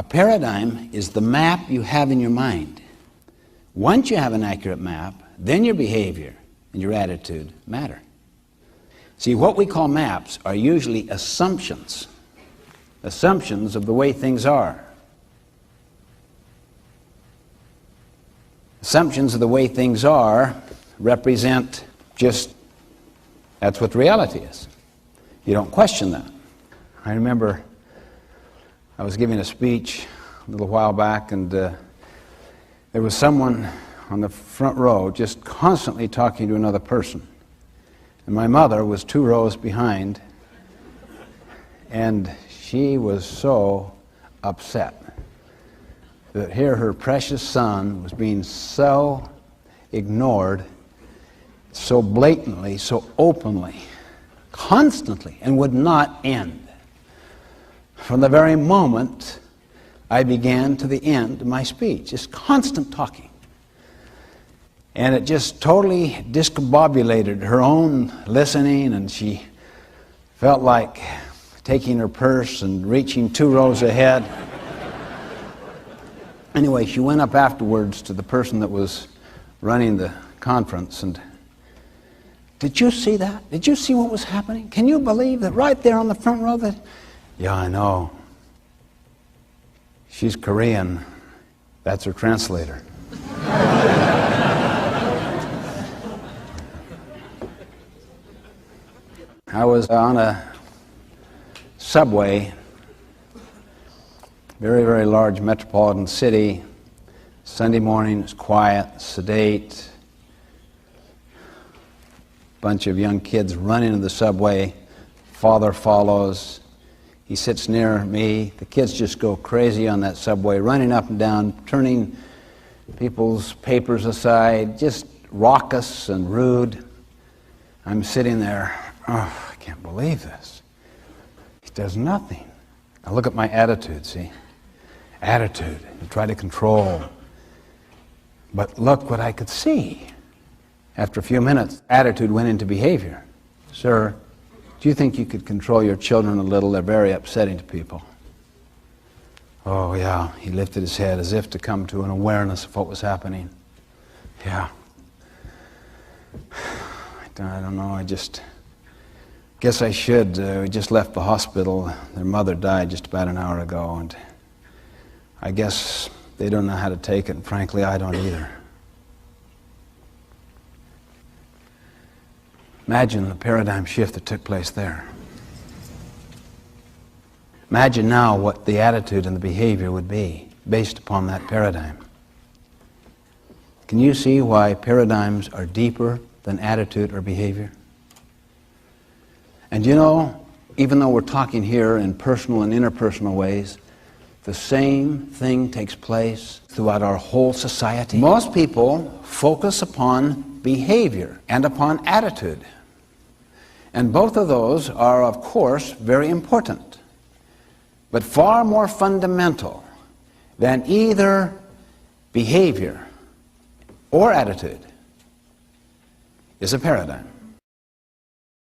A paradigm is the map you have in your mind. Once you have an accurate map, then your behavior and your attitude matter. See, what we call maps are usually assumptions of the way things are. Assumptions of the way things are represent just, that's what reality is. You don't question that. I remember I was giving a speech a little while back, and there was someone on the front row just constantly talking to another person. And my mother was 2 rows behind, and she was so upset that here her precious son was being so ignored, so blatantly, so openly, constantly, and would not end. From the very moment I began to the end of my speech, just constant talking. And it just totally discombobulated her own listening, and she felt like taking her purse and reaching 2 rows ahead. Anyway, she went up afterwards to the person that was running the conference, and did you see that? Did you see what was happening? Can you believe that right there on the front row that... Yeah, I know. She's Korean. That's her translator. I was on a subway, very, very large metropolitan city. Sunday morning, it's quiet, sedate. Bunch of young kids run into the subway. Father follows. He sits near me. The kids just go crazy on that subway, running up and down, turning people's papers aside, just raucous and rude. I'm sitting there, oh, I can't believe this. He does nothing. I look at my attitude, see? Attitude, you try to control. But look what I could see. After a few minutes, attitude went into behavior. Sir, do you think you could control your children a little? They're very upsetting to people. Oh, yeah. He lifted his head as if to come to an awareness of what was happening. Yeah. I don't know. I just guess I should. We just left the hospital. Their mother died just about an hour ago, and I guess they don't know how to take it, and frankly, I don't either. Imagine the paradigm shift that took place there. Imagine now what the attitude and the behavior would be based upon that paradigm. Can you see why paradigms are deeper than attitude or behavior? And you know, even though we're talking here in personal and interpersonal ways, the same thing takes place throughout our whole society. Most people focus upon behavior and upon attitude. And both of those are, of course, very important. But far more fundamental than either behavior or attitude is a paradigm.